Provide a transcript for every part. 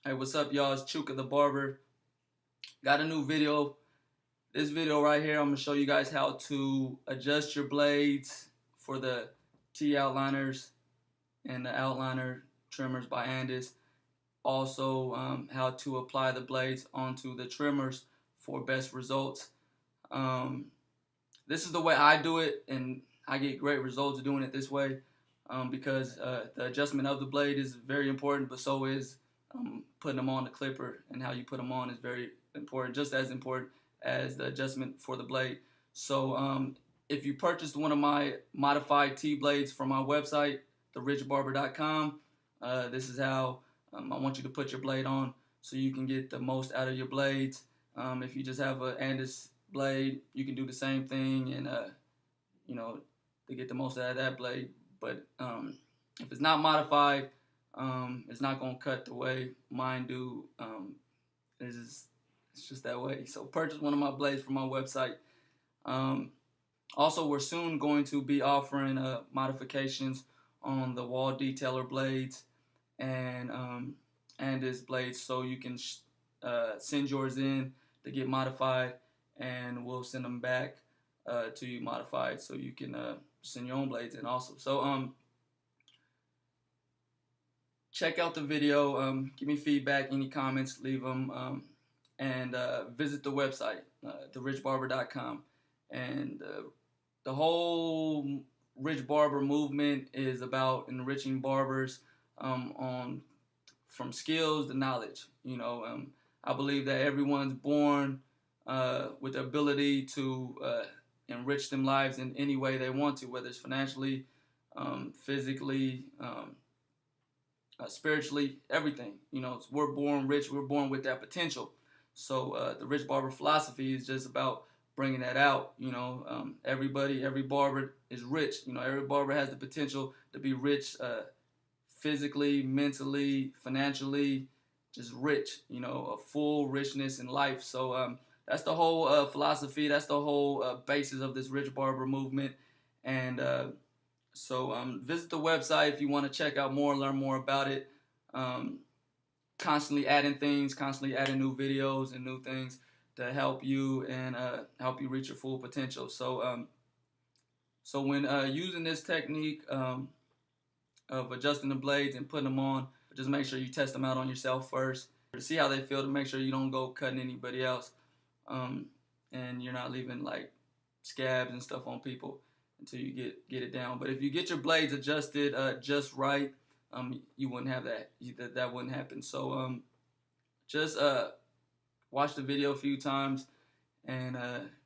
Hey, what's up, y'all? It's Chuka The Barber. Got a new video. This video right here, I'm going to show you guys how to adjust your blades for the T outliners and the outliner trimmers by Andis. Also, how to apply the blades onto the trimmers for best results. This is the way I do it, and I get great results doing it this way because the adjustment of the blade is very important, but so is putting them on the clipper, and how you put them on is very important, just as important as the adjustment for the blade. So if you purchased one of my modified T-blades from my website, therichbarber.com, this is how I want you to put your blade on so you can get the most out of your blades. If you just have an Andis blade, you can do the same thing and to get the most out of that blade. But if it's not modified, it's not gonna cut the way mine do. It's just that way. So purchase one of my blades from my website. Also, we're soon going to be offering modifications on the wall detailer blades and this blades, so you can send yours in to get modified, and we'll send them back to you modified, so you can send your own blades in also. So check out the video, give me feedback, any comments, leave them, and visit the website, therichbarber.com. And the whole Rich Barber movement is about enriching barbers from skills to knowledge. I believe that everyone's born with the ability to enrich their lives in any way they want to, whether it's financially, physically, spiritually, everything. We're born rich. We're born with that potential. So the Rich Barber philosophy is just about bringing that out. Every barber is rich. Every barber has the potential to be rich, physically, mentally, financially, just rich. A full richness in life. So that's the whole philosophy. That's the whole basis of this Rich Barber movement. And so visit the website if you want to check out more, learn more about it. Constantly adding things, constantly adding new videos and new things to help you and help you reach your full potential. So so when using this technique of adjusting the blades and putting them on, just make sure you test them out on yourself first to see how they feel, to make sure you don't go cutting anybody else, and you're not leaving like scabs and stuff on people until you get it down. But if you get your blades adjusted just right, you wouldn't have that. That wouldn't happen. So just watch the video a few times and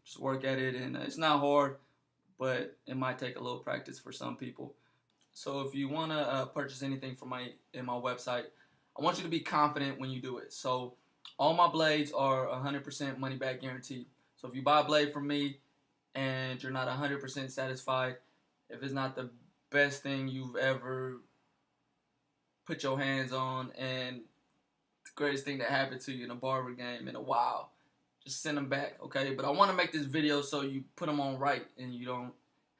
just work at it. And it's not hard, but it might take a little practice for some people. So if you want to purchase anything from my website, I want you to be confident when you do it. So all my blades are 100% money back guaranteed. So if you buy a blade from me and you're not 100% satisfied, if it's not the best thing you've ever put your hands on and the greatest thing that happened to you in a barber game in a while, just send them back, okay? But I want to make this video so you put them on right and you don't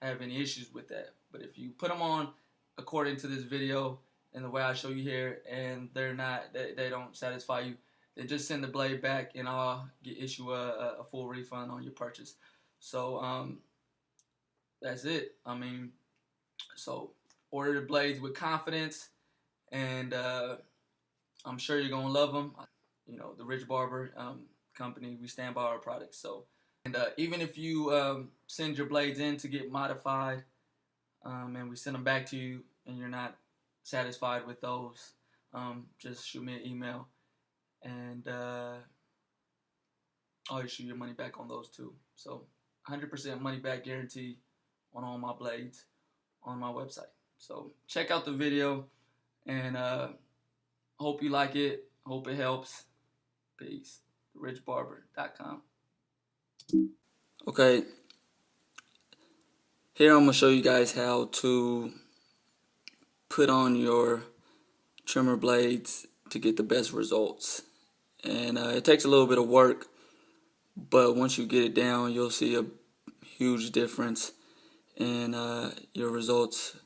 have any issues with that. But if you put them on according to this video and the way I show you here, and they don't satisfy you, then just send the blade back and I'll issue a full refund on your purchase. So that's it. So order the blades with confidence, and I'm sure you're gonna love them. The Rich Barber company, we stand by our products. So, and even if you send your blades in to get modified, and we send them back to you, and you're not satisfied with those, just shoot me an email, and I'll issue your money back on those too. So 100% money back guarantee on all my blades on my website. So check out the video, and hope you like it. Hope it helps. Peace. richbarber.com. Okay, here I'm going to show you guys how to put on your trimmer blades to get the best results. And it takes a little bit of work, but once you get it down, you'll see a huge difference in your results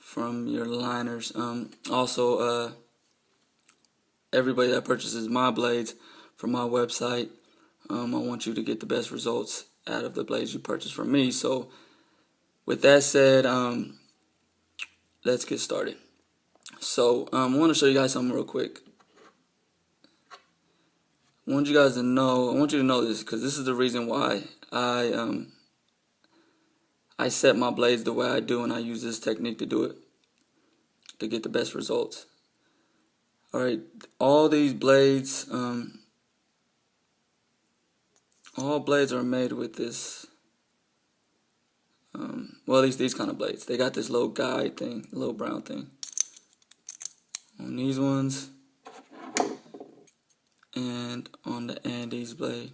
from your liners. Also, everybody that purchases my blades from my website, I want you to get the best results out of the blades you purchase from me. So with that said, let's get started. So I want to show you guys something real quick. I want you to know this, because this is the reason why I set my blades the way I do, and I use this technique to do it, to get the best results. Alright, all these blades, all blades are made with this, well, at least these kind of blades. They got this little guide thing, little brown thing on these ones, and on the Andis blade.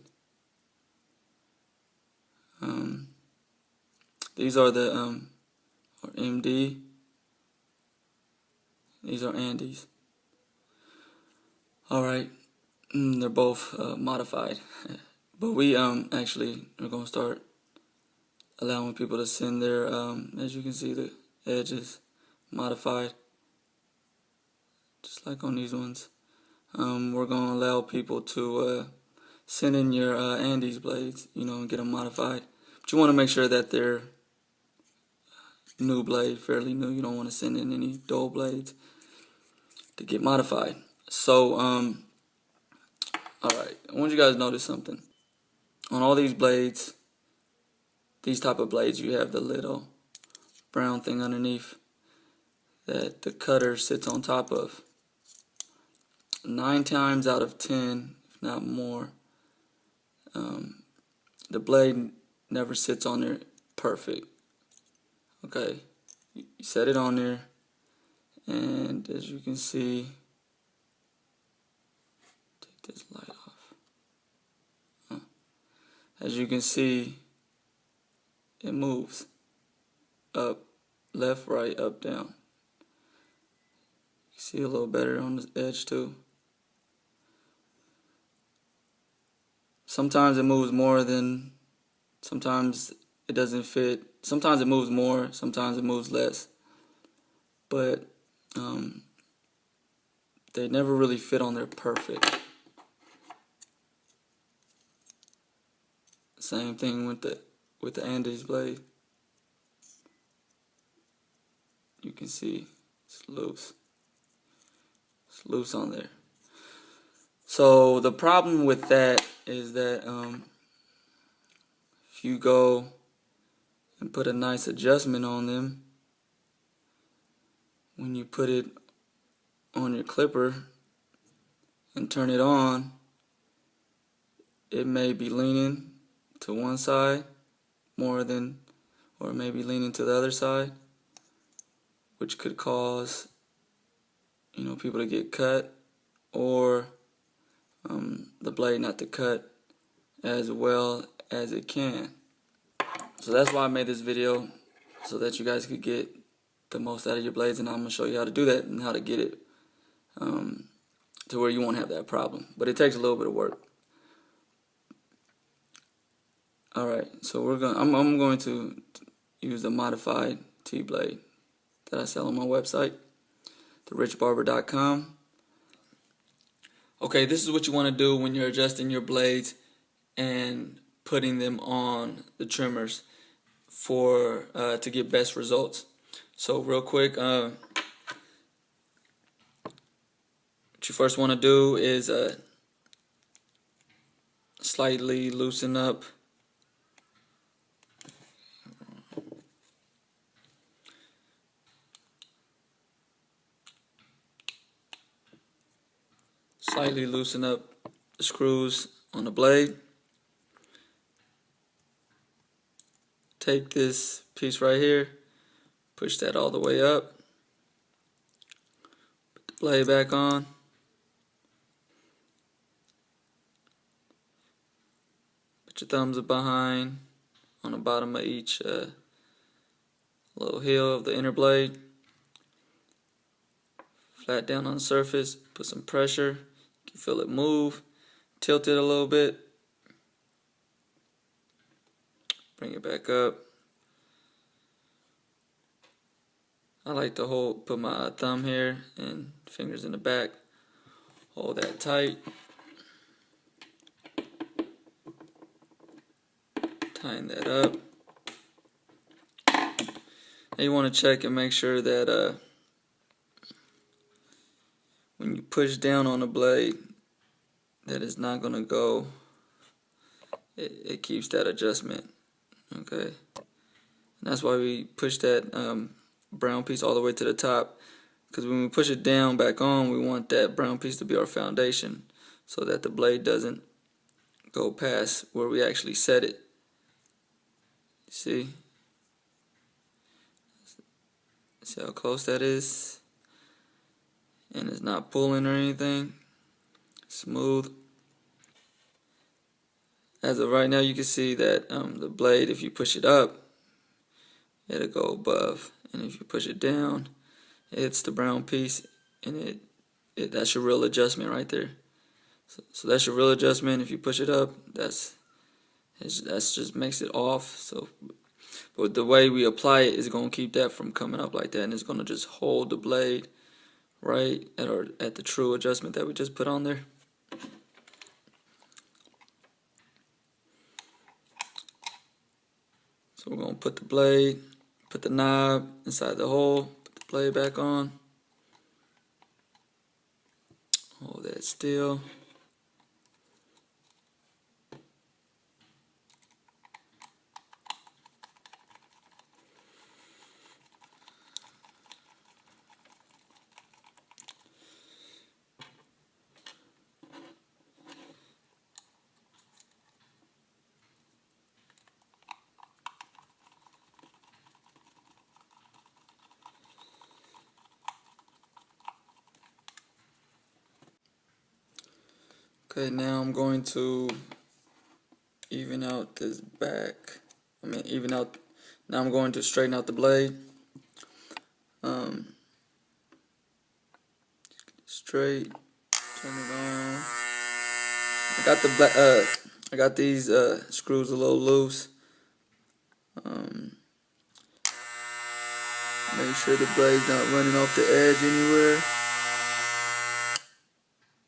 These are the or MD. These are Andis. Alright, they're both modified, but we actually are going to start allowing people to send their, as you can see, the edges modified, just like on these ones. We're going to allow people to send in your Andis blades, and get them modified. But you want to make sure that they're new blade, fairly new. You don't want to send in any dull blades to get modified. So, alright, I want you guys to notice something. On all these blades, these type of blades, you have the little brown thing underneath that the cutter sits on top of. 9 times out of 10, if not more, the blade never sits on there perfect. Okay, you set it on there, and as you can see, take this light off. As you can see, it moves up, left, right, up, down. You see a little better on the edge too. Sometimes it moves more than, sometimes it doesn't fit. Sometimes it moves more, sometimes it moves less. But they never really fit on there perfect. Same thing with the Andis blade. You can see it's loose. It's loose on there. So the problem with that is that if you go and put a nice adjustment on them, when you put it on your clipper and turn it on, it may be leaning to one side more than, or maybe leaning to the other side, which could cause people to get cut, or the blade not to cut as well as it can. So that's why I made this video, so that you guys could get the most out of your blades, and I'm going to show you how to do that and how to get it to where you won't have that problem. But it takes a little bit of work. Alright, so I'm going to use the modified T-blade that I sell on my website, therichbarber.com. Okay, this is what you want to do when you're adjusting your blades and putting them on the trimmers for to get best results. So real quick, what you first want to do is slightly loosen up the screws on the blade. Take this piece right here, push that all the way up, put the blade back on, put your thumbs up behind on the bottom of each little heel of the inner blade, flat down on the surface, put some pressure, you can feel it move, tilt it a little bit, bring it back up. I like to put my thumb here and fingers in the back, hold that tight, tighten that up. And you want to check and make sure that when you push down on the blade, that it's not going to go, it keeps that adjustment, okay? And that's why we push that brown piece all the way to the top, because when we push it down back on, we want that brown piece to be our foundation so that the blade doesn't go past where we actually set it. See? See how close that is? And it's not pulling or anything. Smooth. As of right now, you can see that the blade, if you push it up, it'll go above, and if you push it down, it hits the brown piece, and that's your real adjustment right there. So that's your real adjustment. If you push it up, that's just makes it off. So, but the way we apply it is going to keep that from coming up like that, and it's going to just hold the blade right at the true adjustment that we just put on there. So we're going to put the blade, put the knob inside the hole, put the blade back on, hold that still. Okay, now I'm going to even out this back. Even out. Now I'm going to straighten out the blade. Straight. Turn it on. I got these screws a little loose. Make sure the blade's not running off the edge anywhere.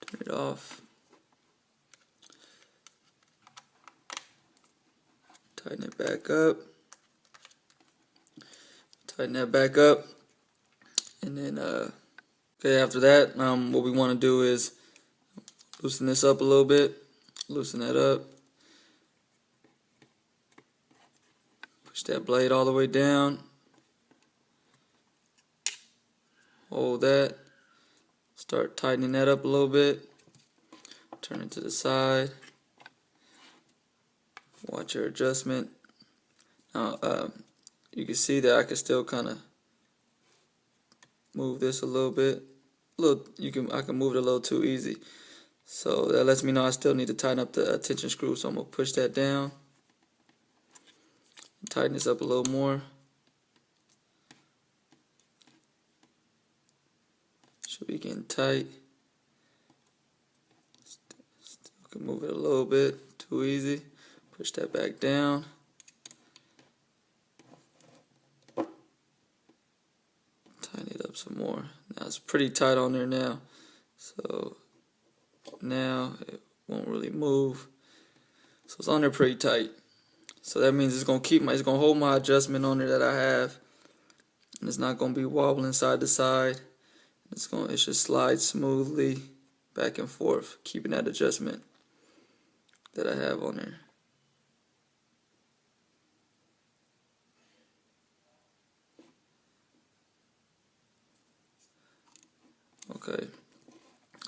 Turn it off. Tighten it back up. Tighten that back up. And then, okay, after that, what we want to do is loosen this up a little bit. Loosen that up. Push that blade all the way down. Hold that. Start tightening that up a little bit. Turn it to the side. Watch your adjustment. Now, you can see that I can still kind of move this a little bit. I can move it a little too easy. So that lets me know I still need to tighten up the tension screw. So I'm gonna push that down. Tighten this up a little more. Should be getting tight. Still can move it a little bit. Too easy. Push that back down. Tighten it up some more. Now it's pretty tight on there now. So now it won't really move. So it's on there pretty tight. So that means it's gonna hold my adjustment on there that I have. And it's not gonna be wobbling side to side. It should slide smoothly back and forth, keeping that adjustment that I have on there. Okay,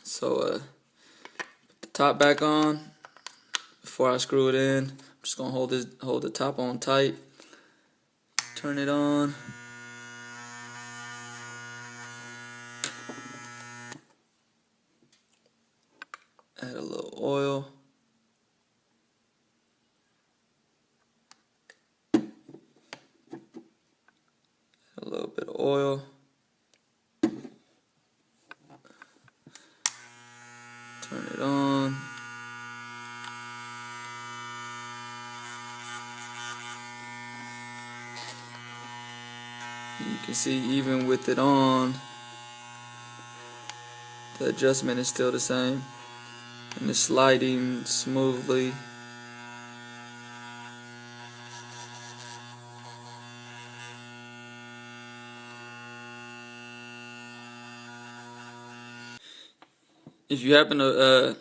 so put the top back on. Before I screw it in, I'm just gonna hold the top on tight. Turn it on. Add a little oil. Add a little bit of oil. Turn it on. You can see even with it on, the adjustment is still the same, and it's sliding smoothly. If you happen to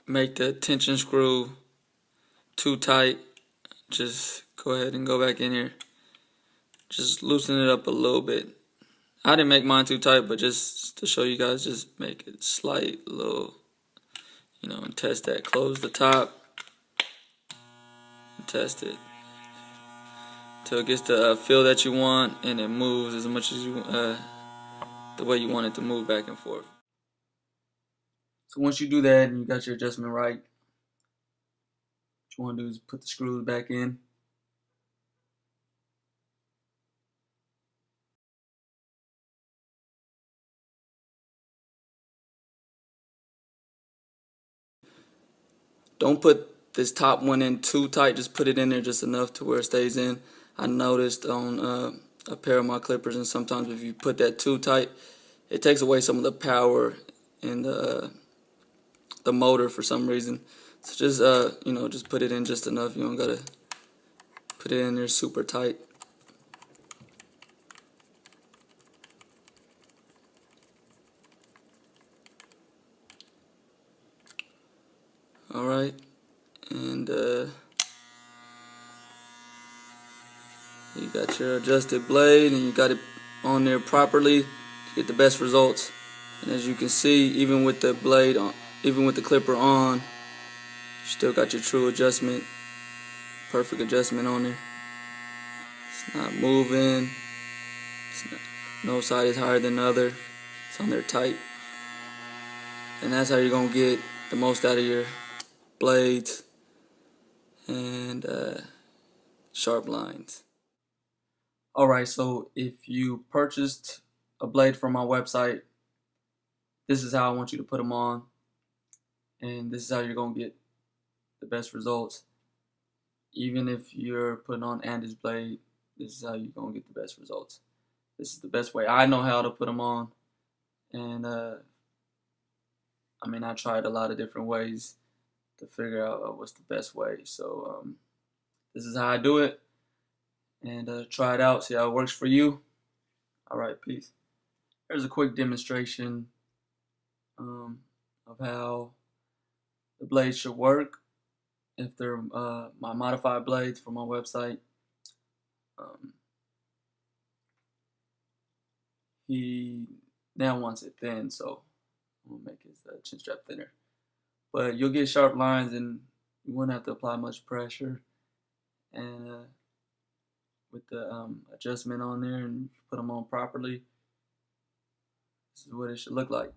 make the tension screw too tight, just go ahead and go back in here. Just loosen it up a little bit. I didn't make mine too tight, but just to show you guys, just make it slight little, and test that. Close the top and test it till it gets the feel that you want, and it moves as much as you the way you want it to move back and forth. So once you do that and you got your adjustment right, what you want to do is put the screws back in. Don't put this top one in too tight, just put it in there just enough to where it stays in. I noticed on a pair of my clippers, and sometimes if you put that too tight, it takes away some of the power in the motor for some reason. So just just put it in just enough. You don't gotta put it in there super tight. Alright, and you got your adjusted blade, and you got it on there properly to get the best results. And as you can see, even with the blade on, even with the clipper on, you still got your true adjustment, perfect adjustment on there. It's not moving. No side is higher than the other. It's on there tight. And that's how you're gonna get the most out of your blades and sharp lines. Alright, so if you purchased a blade from my website, this is how I want you to put them on, and this is how you're gonna get the best results. Even if you're putting on Andis blade, this is how you're gonna get the best results. This is the best way I know how to put them on, and I tried a lot of different ways to figure out what's the best way. So this is how I do it, and try it out, see how it works for you. Alright, peace. Here's a quick demonstration of how the blades should work if they're my modified blades from my website. He now wants it thin, so I'm gonna make his chin strap thinner. But you'll get sharp lines, and you won't have to apply much pressure. And with the adjustment on there, and put them on properly, this is what it should look like.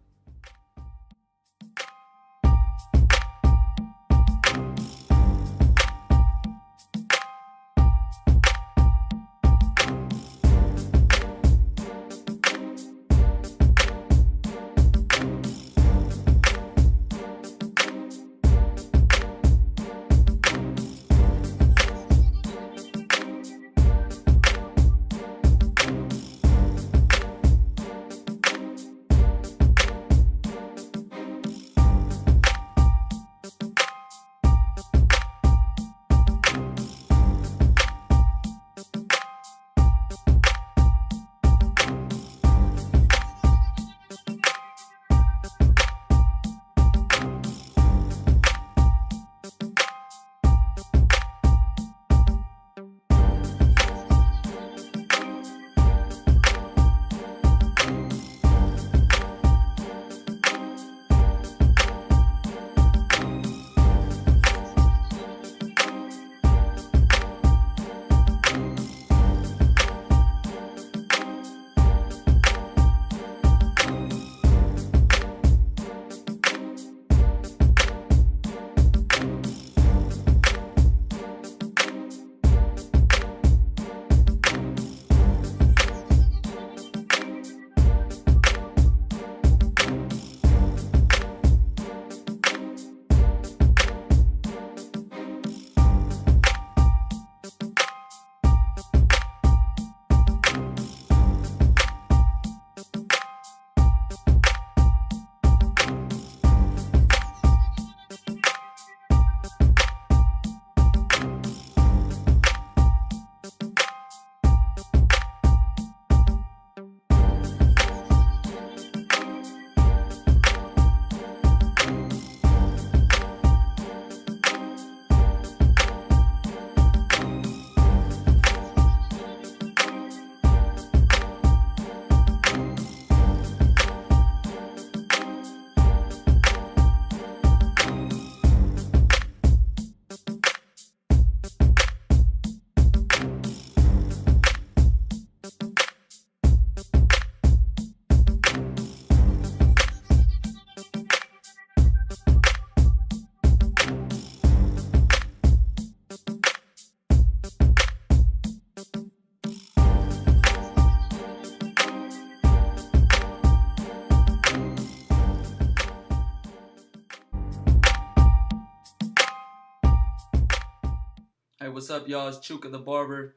Hey, what's up, y'all? It's Chuka the Barber.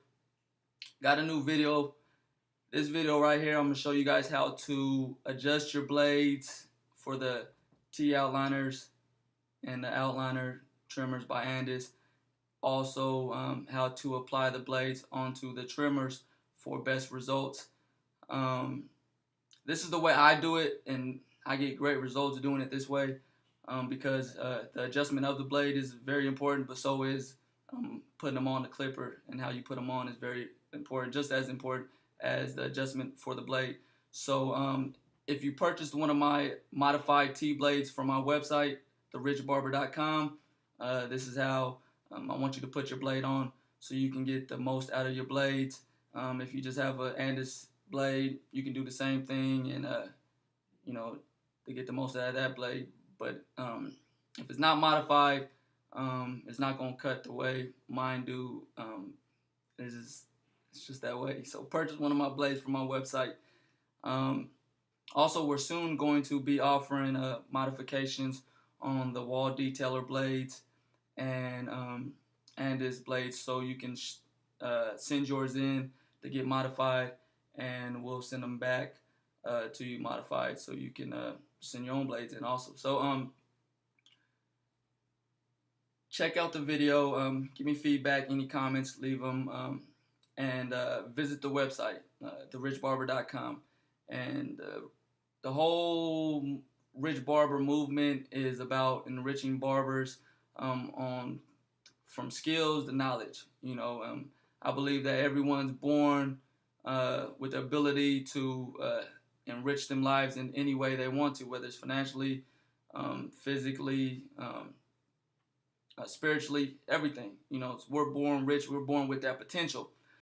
Got a new video. This video right here, I'm going to show you guys how to adjust your blades for the T outliners and the outliner trimmers by Andis. Also, how to apply the blades onto the trimmers for best results. This is the way I do it, and I get great results doing it this way because the adjustment of the blade is very important, but so is putting them on the clipper, and how you put them on is very important, just as important as the adjustment for the blade. So if you purchased one of my modified T-blades from my website, therichbarber.com, this is how I want you to put your blade on so you can get the most out of your blades. If you just have an Andis blade, you can do the same thing and to get the most out of that blade. But if it's not modified, it's not gonna cut the way mine do. It's just that way. So purchase one of my blades from my website. Also, we're soon going to be offering modifications on the wall detailer blades and Andis blades, so you can send yours in to get modified, and we'll send them back to you modified, so you can send your own blades in also. So check out the video, give me feedback, any comments, leave them, and visit the website, therichbarber.com. And the whole Rich Barber movement is about enriching barbers from skills to knowledge. I believe that everyone's born with the ability to enrich them lives in any way they want to, whether it's financially, physically, spiritually, everything. We're born rich. We're born with that potential.